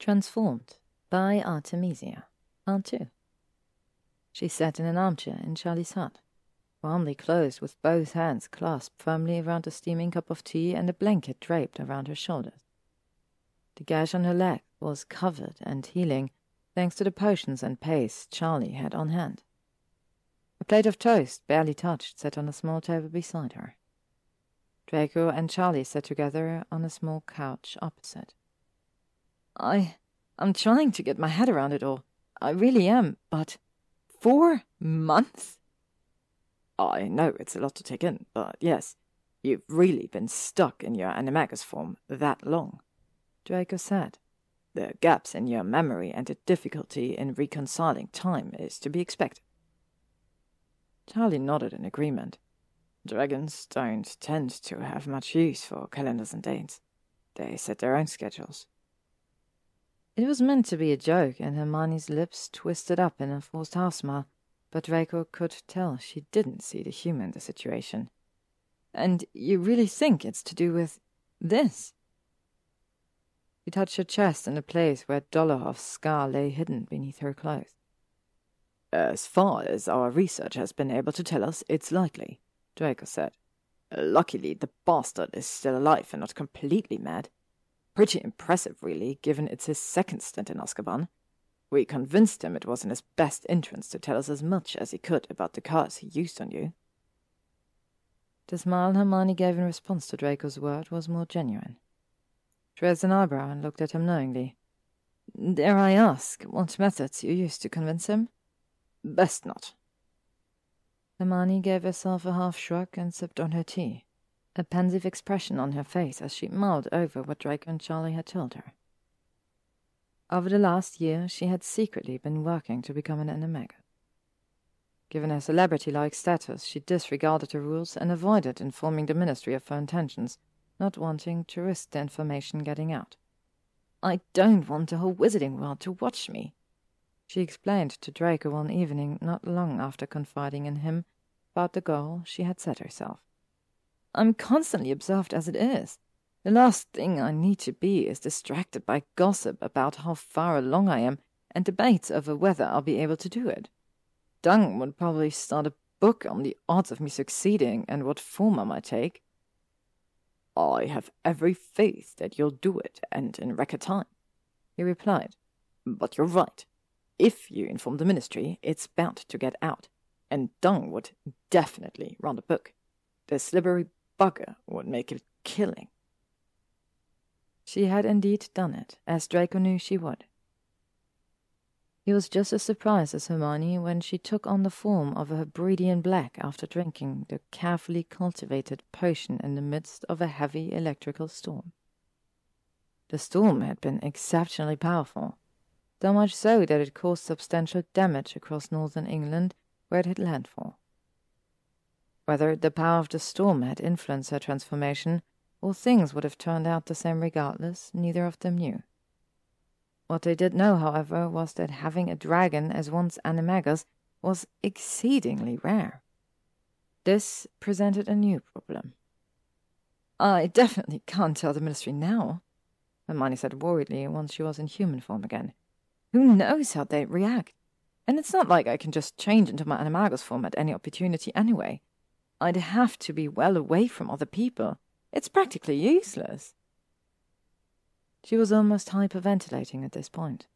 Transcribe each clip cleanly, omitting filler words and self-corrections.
Transformed by Art3misiA, Part 2. She sat in an armchair in Charlie's hut, warmly clothed with both hands clasped firmly around a steaming cup of tea and a blanket draped around her shoulders. The gash on her leg was covered and healing, thanks to the potions and paste Charlie had on hand. A plate of toast, barely touched, sat on a small table beside her. Draco and Charlie sat together on a small couch opposite. I'm trying to get my head around it all. I really am, but 4 months? I know it's a lot to take in, but yes, you've really been stuck in your animagus form that long, Draco said. The gaps in your memory and the difficulty in reconciling time is to be expected. Charlie nodded in agreement. Dragons don't tend to have much use for calendars and dates. They set their own schedules. It was meant to be a joke, and Hermione's lips twisted up in a forced half-smile, but Draco could tell she didn't see the humor in the situation. And you really think it's to do with this? She touched her chest in a place where Dollarhoff's scar lay hidden beneath her clothes. As far as our research has been able to tell us, it's likely, Draco said. Luckily, the bastard is still alive and not completely mad. Pretty impressive, really, given it's his second stint in Azkaban. We convinced him it was in his best interest to tell us as much as he could about the curse he used on you. The smile Hermione gave in response to Draco's word was more genuine. She raised an eyebrow and looked at him knowingly. Dare I ask what methods you used to convince him? Best not. Hermione gave herself a half-shrug and sipped on her tea, a pensive expression on her face as she mulled over what Draco and Charlie had told her. Over the last year, she had secretly been working to become an animagus. Given her celebrity-like status, she disregarded the rules and avoided informing the Ministry of her intentions, not wanting to risk the information getting out. I don't want the whole wizarding world to watch me, she explained to Draco one evening not long after confiding in him about the goal she had set herself. I'm constantly observed as it is. The last thing I need to be is distracted by gossip about how far along I am and debates over whether I'll be able to do it. Dung would probably start a book on the odds of me succeeding and what form I might take. I have every faith that you'll do it, and in record time, he replied. But you're right. If you inform the Ministry, it's bound to get out, and Dung would definitely run the book. The slippery bugger would make a killing. She had indeed done it, as Draco knew she would. He was just as surprised as Hermione when she took on the form of a Hebridean black after drinking the carefully cultivated potion in the midst of a heavy electrical storm. The storm had been exceptionally powerful, so much so that it caused substantial damage across northern England where it had landfall. Whether the power of the storm had influenced her transformation, or things would have turned out the same regardless, neither of them knew. What they did know, however, was that having a dragon as one's animagus was exceedingly rare. This presented a new problem. I definitely can't tell the Ministry now, Hermione said worriedly once she was in human form again. Who knows how they'd react? And it's not like I can just change into my animagus form at any opportunity anyway. I'd have to be well away from other people. It's practically useless. She was almost hyperventilating at this point.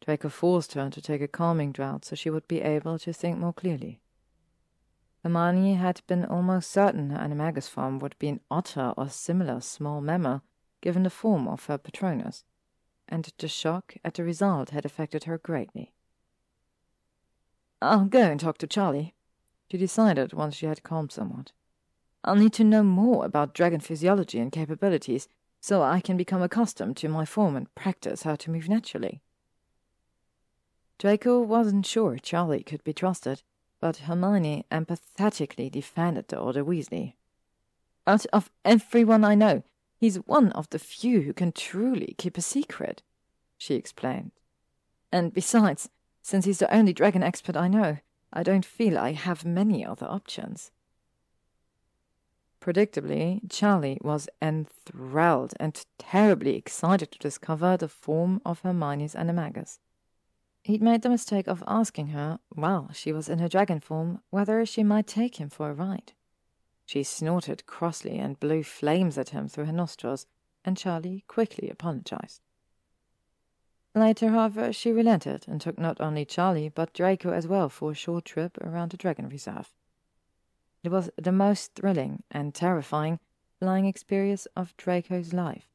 Draco forced her to take a calming draught so she would be able to think more clearly. Hermione had been almost certain her animagus form would be an otter or similar small mammal, given the form of her Patronus, and the shock at the result had affected her greatly. I'll go and talk to Charlie, she decided once she had calmed somewhat. I'll need to know more about dragon physiology and capabilities, so I can become accustomed to my form and practice how to move naturally. Draco wasn't sure Charlie could be trusted, but Hermione empathetically defended the older Weasley. Out of everyone I know, he's one of the few who can truly keep a secret, she explained. And besides, since he's the only dragon expert I know, I don't feel I have many other options. Predictably, Charlie was enthralled and terribly excited to discover the form of Hermione's animagus. He'd made the mistake of asking her, while she was in her dragon form, whether she might take him for a ride. She snorted crossly and blew flames at him through her nostrils, and Charlie quickly apologized. Later, however, she relented and took not only Charlie but Draco as well for a short trip around the dragon reserve. It was the most thrilling and terrifying flying experience of Draco's life,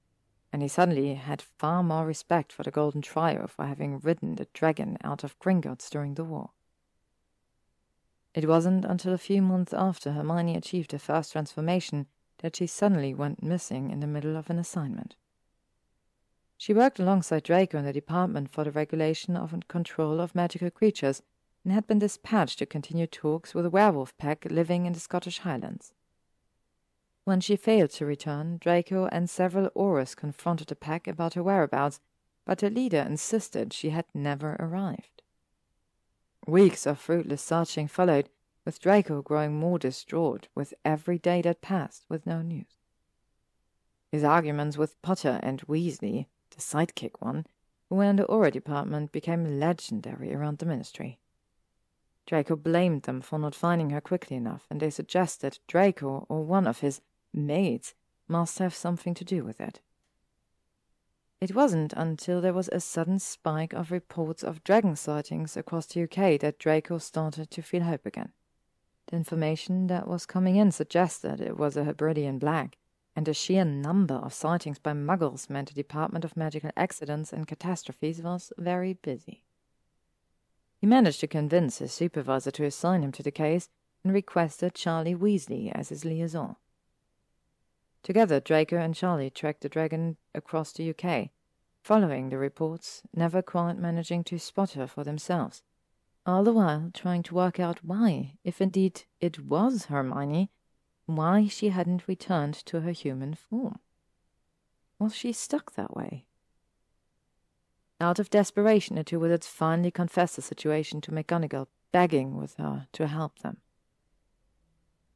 and he suddenly had far more respect for the Golden Trio for having ridden the dragon out of Gringotts during the war. It wasn't until a few months after Hermione achieved her first transformation that she suddenly went missing in the middle of an assignment. She worked alongside Draco in the Department for the Regulation of and Control of Magical Creatures and had been dispatched to continue talks with a werewolf pack living in the Scottish Highlands. When she failed to return, Draco and several Aurors confronted the pack about her whereabouts, but her leader insisted she had never arrived. Weeks of fruitless searching followed, with Draco growing more distraught with every day that passed with no news. His arguments with Potter and Weasley, the sidekick one, who were in the Auror department, became legendary around the Ministry. Draco blamed them for not finding her quickly enough, and they suggested Draco or one of his maids must have something to do with it. It wasn't until there was a sudden spike of reports of dragon sightings across the UK that Draco started to feel hope again. The information that was coming in suggested it was a Hebridean black, and the sheer number of sightings by muggles meant the Department of Magical Accidents and Catastrophes was very busy. He managed to convince his supervisor to assign him to the case and requested Charlie Weasley as his liaison. Together, Draco and Charlie tracked the dragon across the UK, following the reports, never quite managing to spot her for themselves, all the while trying to work out why, if indeed it was Hermione, why she hadn't returned to her human form. Was she stuck that way? Out of desperation, the two wizards finally confessed the situation to McGonagall, begging with her to help them.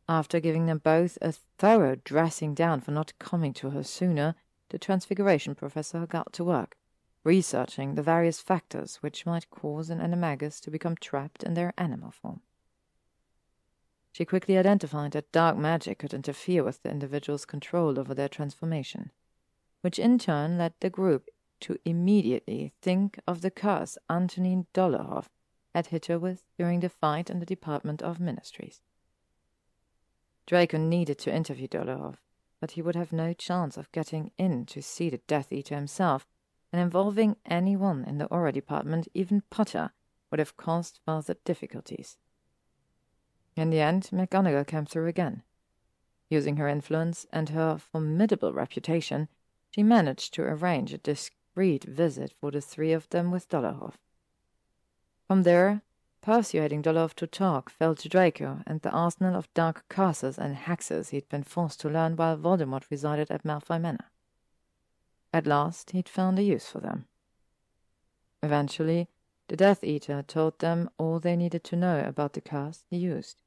After giving them both a thorough dressing down for not coming to her sooner, the Transfiguration Professor got to work, researching the various factors which might cause an animagus to become trapped in their animal form. She quickly identified that dark magic could interfere with the individual's control over their transformation, which in turn led the group to immediately think of the curse Antonin Dolohov had hit her with during the fight in the Department of Ministries. Draco needed to interview Dolohov, but he would have no chance of getting in to see the Death Eater himself, and involving anyone in the Auror department, even Potter, would have caused further difficulties. In the end, McGonagall came through again. Using her influence and her formidable reputation, she managed to arrange a discreet visit for the three of them with Dolohov. From there, persuading Dolohov to talk fell to Draco and the arsenal of dark curses and hexes he'd been forced to learn while Voldemort resided at Malfoy Manor. At last, he'd found a use for them. Eventually, the Death Eater told them all they needed to know about the curse he used,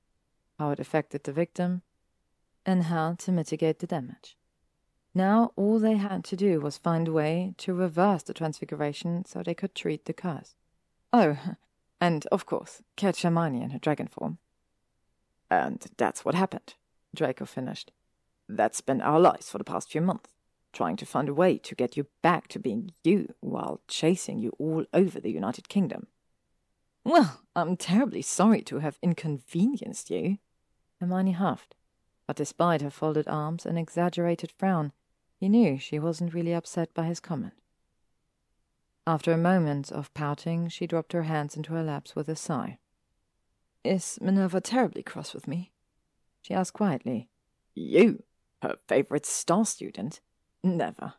how it affected the victim, and how to mitigate the damage. Now all they had to do was find a way to reverse the transfiguration so they could treat the curse. Oh, and, of course, catch Hermione in her dragon form. And that's what happened, Draco finished. That's been our lives for the past few months, trying to find a way to get you back to being you while chasing you all over the United Kingdom. Well, I'm terribly sorry to have inconvenienced you, Hermione huffed, but despite her folded arms and exaggerated frown, he knew she wasn't really upset by his comment. After a moment of pouting, she dropped her hands into her laps with a sigh. Is Minerva terribly cross with me? She asked quietly. You? Her favorite star student? Never.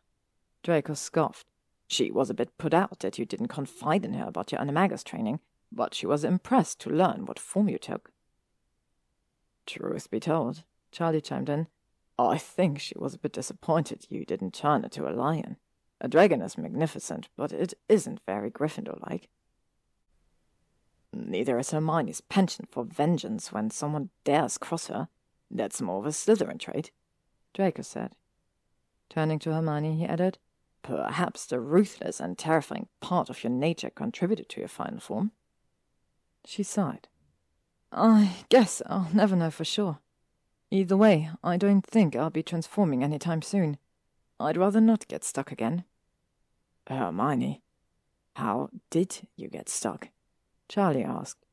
Draco scoffed. She was a bit put out that you didn't confide in her about your animagus training, but she was impressed to learn what form you took. Truth be told, Charlie chimed in, I think she was a bit disappointed you didn't turn into a lion. A dragon is magnificent, but it isn't very Gryffindor-like. Neither is Hermione's penchant for vengeance when someone dares cross her. That's more of a Slytherin trait, Draco said. Turning to Hermione, he added, Perhaps the ruthless and terrifying part of your nature contributed to your final form. She sighed. I guess I'll never know for sure. Either way, I don't think I'll be transforming anytime soon. I'd rather not get stuck again. Hermione, how did you get stuck? Charlie asked.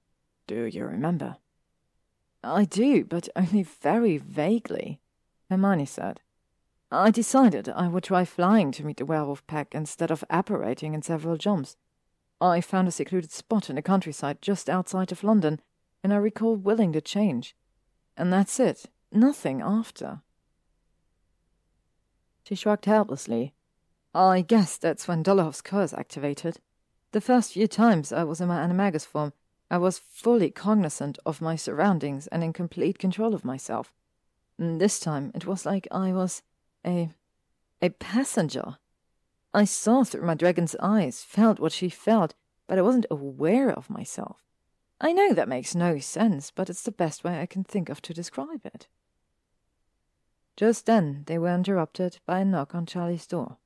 Do you remember? I do, but only very vaguely, Hermione said. I decided I would try flying to meet the werewolf pack instead of apparating in several jumps. I found a secluded spot in the countryside just outside of London, and I recall willing to change. And that's it. Nothing after. She shrugged helplessly. I guess that's when Dolohov's curse activated. The first few times I was in my animagus form, I was fully cognizant of my surroundings and in complete control of myself. And this time it was like I was a passenger. I saw through my dragon's eyes, felt what she felt, but I wasn't aware of myself. I know that makes no sense, but it's the best way I can think of to describe it. Just then they were interrupted by a knock on Charlie's door.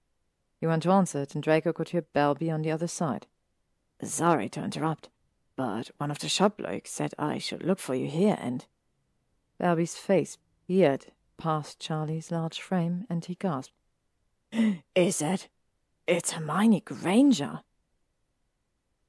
He went to answer it, and Draco could hear Belby on the other side. Sorry to interrupt, but one of the shop blokes said I should look for you here, and... Belby's face peered past Charlie's large frame, and he gasped. Is it? It's Hermione Granger.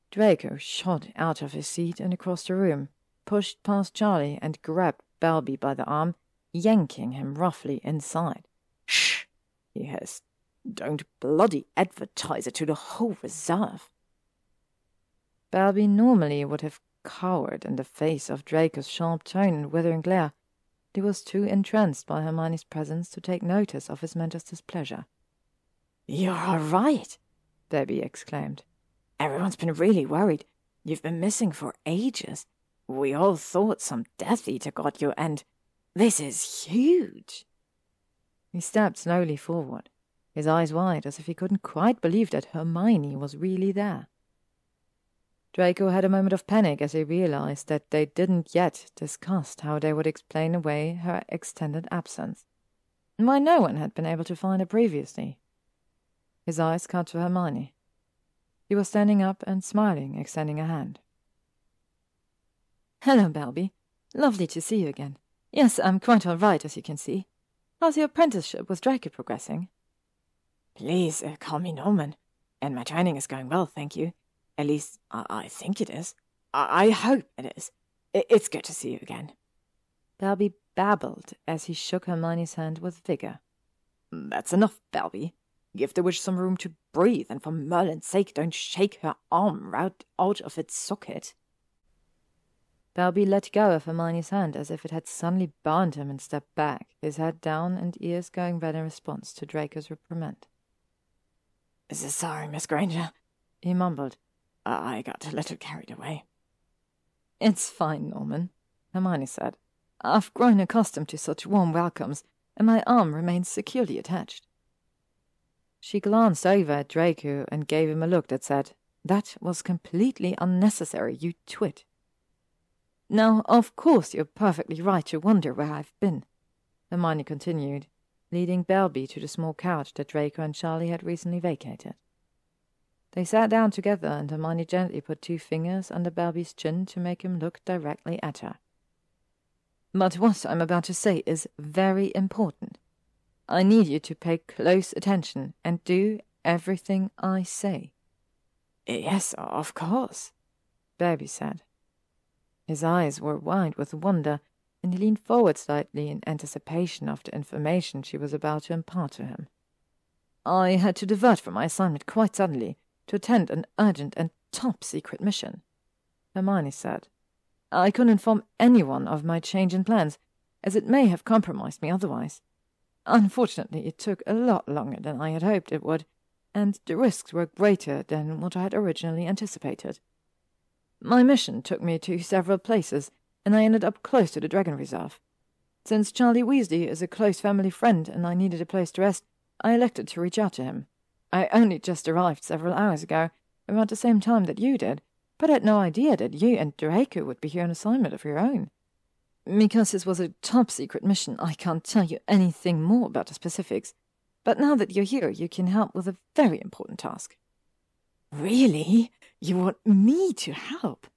Draco shot out of his seat and across the room, pushed past Charlie, and grabbed Belby by the arm, yanking him roughly inside. Shh, he hissed. Don't bloody advertise it to the whole reserve. Belby normally would have cowered in the face of Draco's sharp tone and withering glare. He was too entranced by Hermione's presence to take notice of his mentor's displeasure. You're all right, Belby exclaimed. Everyone's been really worried. You've been missing for ages. We all thought some Death Eater got you, and this is huge. He stepped slowly forward, his eyes wide as if he couldn't quite believe that Hermione was really there. Draco had a moment of panic as he realized that they didn't yet discuss how they would explain away her extended absence, and why no one had been able to find her previously. His eyes cut to Hermione. She was standing up and smiling, extending a hand. Hello, Belby. Lovely to see you again. Yes, I'm quite all right, as you can see. How's your apprenticeship with Draco progressing? Please, call me Norman. And my training is going well, thank you. At least, I think it is. I hope it is. It's good to see you again. Belby babbled as he shook Hermione's hand with vigor. That's enough, Belby. Give the witch some room to breathe, and for Merlin's sake, don't shake her arm right out of its socket. Belby let go of Hermione's hand as if it had suddenly burned him and stepped back, his head down and ears going red in response to Draco's reprimand. Sorry, Miss Granger, he mumbled. I got a little carried away. It's fine, Norman, Hermione said. I've grown accustomed to such warm welcomes, and my arm remains securely attached. She glanced over at Draco and gave him a look that said, That was completely unnecessary, you twit. Now, of course you're perfectly right to wonder where I've been, Hermione continued, leading Belby to the small couch that Draco and Charlie had recently vacated. They sat down together, and Hermione gently put 2 fingers under Belby's chin to make him look directly at her. But what I'm about to say is very important. I need you to pay close attention and do everything I say. Yes, of course, Belby said. His eyes were wide with wonder, and he leaned forward slightly in anticipation of the information she was about to impart to him. I had to divert from my assignment quite suddenly to attend an urgent and top-secret mission, Hermione said. I couldn't inform anyone of my change in plans, as it may have compromised me otherwise. Unfortunately, it took a lot longer than I had hoped it would, and the risks were greater than what I had originally anticipated. My mission took me to several places, and I ended up close to the Dragon Reserve. Since Charlie Weasley is a close family friend and I needed a place to rest, I elected to reach out to him. I only just arrived several hours ago, about the same time that you did, but I had no idea that you and Draco would be here on assignment of your own. Because this was a top-secret mission, I can't tell you anything more about the specifics. But now that you're here, you can help with a very important task." "Really? You want me to help?"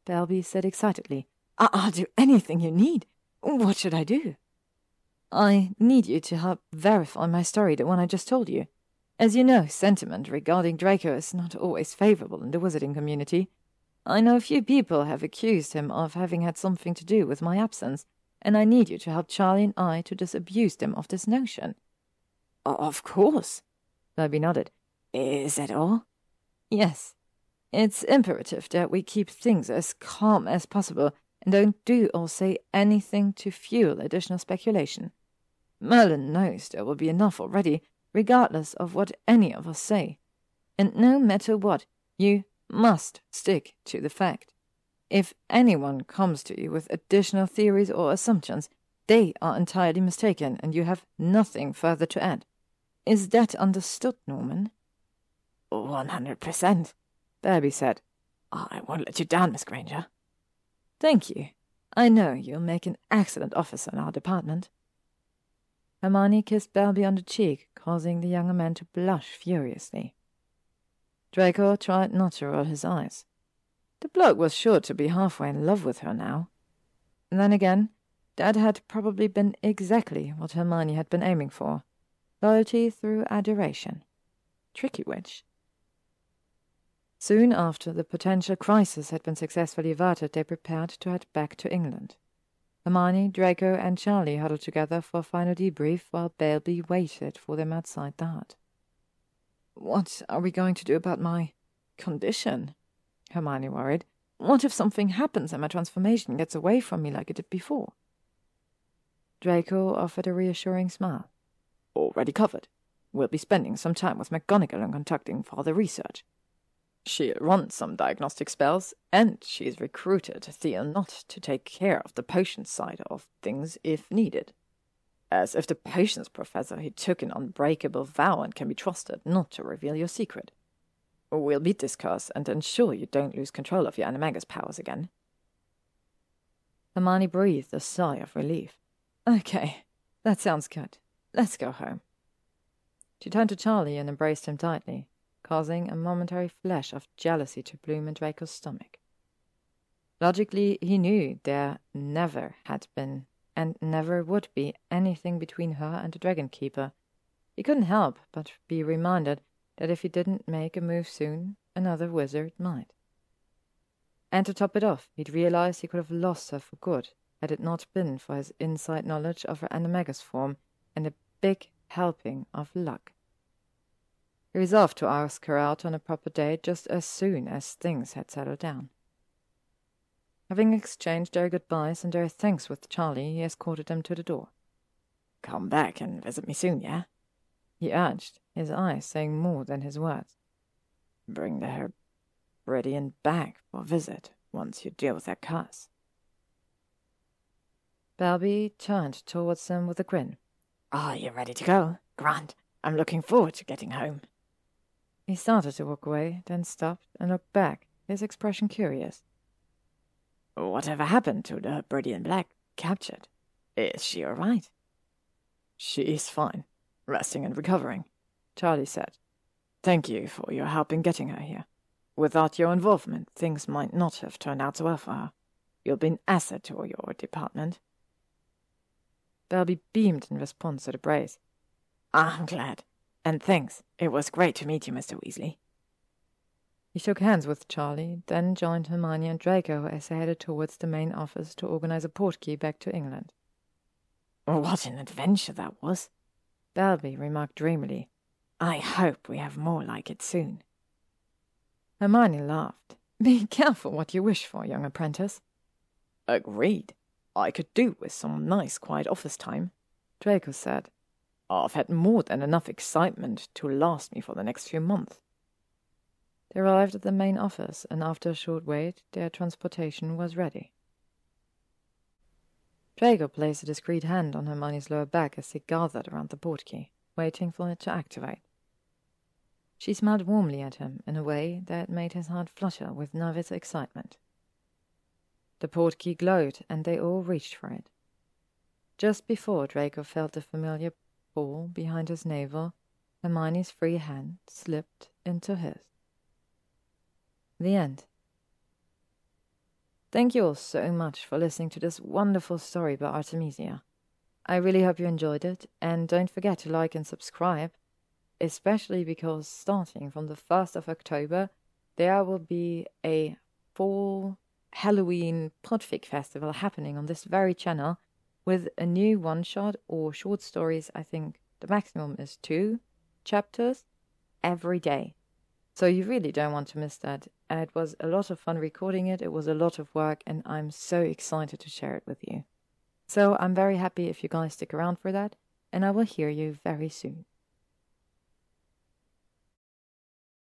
Belby said excitedly. "I'll do anything you need. What should I do?" "I need you to help verify my story, the one I just told you. As you know, sentiment regarding Draco is not always favorable in the wizarding community. I know a few people have accused him of having had something to do with my absence, and I need you to help Charlie and I to disabuse them of this notion." "Of course," Belby nodded. "Is that all?" "Yes. It's imperative that we keep things as calm as possible and don't do or say anything to fuel additional speculation. Merlin knows there will be enough already, regardless of what any of us say. And no matter what, you must stick to the fact. If anyone comes to you with additional theories or assumptions, they are entirely mistaken and you have nothing further to add. Is that understood, Norman?" 100%, Belby said. "I won't let you down, Miss Granger." "Thank you. I know you'll make an excellent officer in our department." Hermione kissed Belby on the cheek, causing the younger man to blush furiously. Draco tried not to roll his eyes. The bloke was sure to be halfway in love with her now. And then again, that had probably been exactly what Hermione had been aiming for. Loyalty through adoration. Tricky witch. Soon after the potential crisis had been successfully averted, they prepared to head back to England. Hermione, Draco, and Charlie huddled together for a final debrief while Belby waited for them outside the hut. "What are we going to do about my condition?" Hermione worried. "What if something happens and my transformation gets away from me like it did before?" Draco offered a reassuring smile. "Already covered. We'll be spending some time with McGonagall and conducting further research. She'll run some diagnostic spells, and she's recruited Theonot to take care of the potions side of things if needed. As if the potions professor he took an unbreakable vow and can be trusted not to reveal your secret. We'll beat this curse and ensure you don't lose control of your animagus powers again." Hermione breathed a sigh of relief. "Okay, that sounds good. Let's go home." She turned to Charlie and embraced him tightly, causing a momentary flash of jealousy to bloom in Draco's stomach. Logically, he knew there never had been and never would be anything between her and the Dragon Keeper. He couldn't help but be reminded that if he didn't make a move soon, another wizard might. And to top it off, he'd realized he could have lost her for good had it not been for his inside knowledge of her animagus form and a big helping of luck. He resolved to ask her out on a proper date just as soon as things had settled down. Having exchanged their goodbyes and their thanks with Charlie, he escorted them to the door. "Come back and visit me soon, yeah?" he urged, his eyes saying more than his words. "Bring the Hebridean back for a visit once you deal with that curse." Belby turned towards them with a grin. "Are you ready to go? Grant, I'm looking forward to getting home." He started to walk away, then stopped and looked back, his expression curious. "Whatever happened to the Hebridean Black captured? Is she all right?" "She's fine, resting and recovering," Charlie said. "Thank you for your help in getting her here. Without your involvement, things might not have turned out so well for her. You'll be an asset to your department." Belby beamed in response to the praise. "I'm glad. And thanks. It was great to meet you, Mr. Weasley." He shook hands with Charlie, then joined Hermione and Draco as they headed towards the main office to organize a portkey back to England. "What an adventure that was," Belby remarked dreamily. "I hope we have more like it soon." Hermione laughed. "Be careful what you wish for, young apprentice." "Agreed. I could do with some nice quiet office time," Draco said. "I've had more than enough excitement to last me for the next few months." They arrived at the main office, and after a short wait, their transportation was ready. Draco placed a discreet hand on Hermione's lower back as they gathered around the portkey, waiting for it to activate. She smiled warmly at him in a way that made his heart flutter with nervous excitement. The portkey glowed, and they all reached for it. Just before Draco felt the familiar pull behind his navel, Hermione's free hand slipped into his. The end. Thank you all so much for listening to this wonderful story by Art3misiA. I really hope you enjoyed it, and don't forget to like and subscribe, especially because starting from the 1st of October, there will be a fall Halloween Fanfic festival happening on this very channel with a new one-shot or short stories. I think the maximum is 2 chapters every day. So you really don't want to miss that. It was a lot of fun recording it. It was a lot of work, and I'm so excited to share it with you. So I'm very happy if you guys stick around for that, and I will hear you very soon.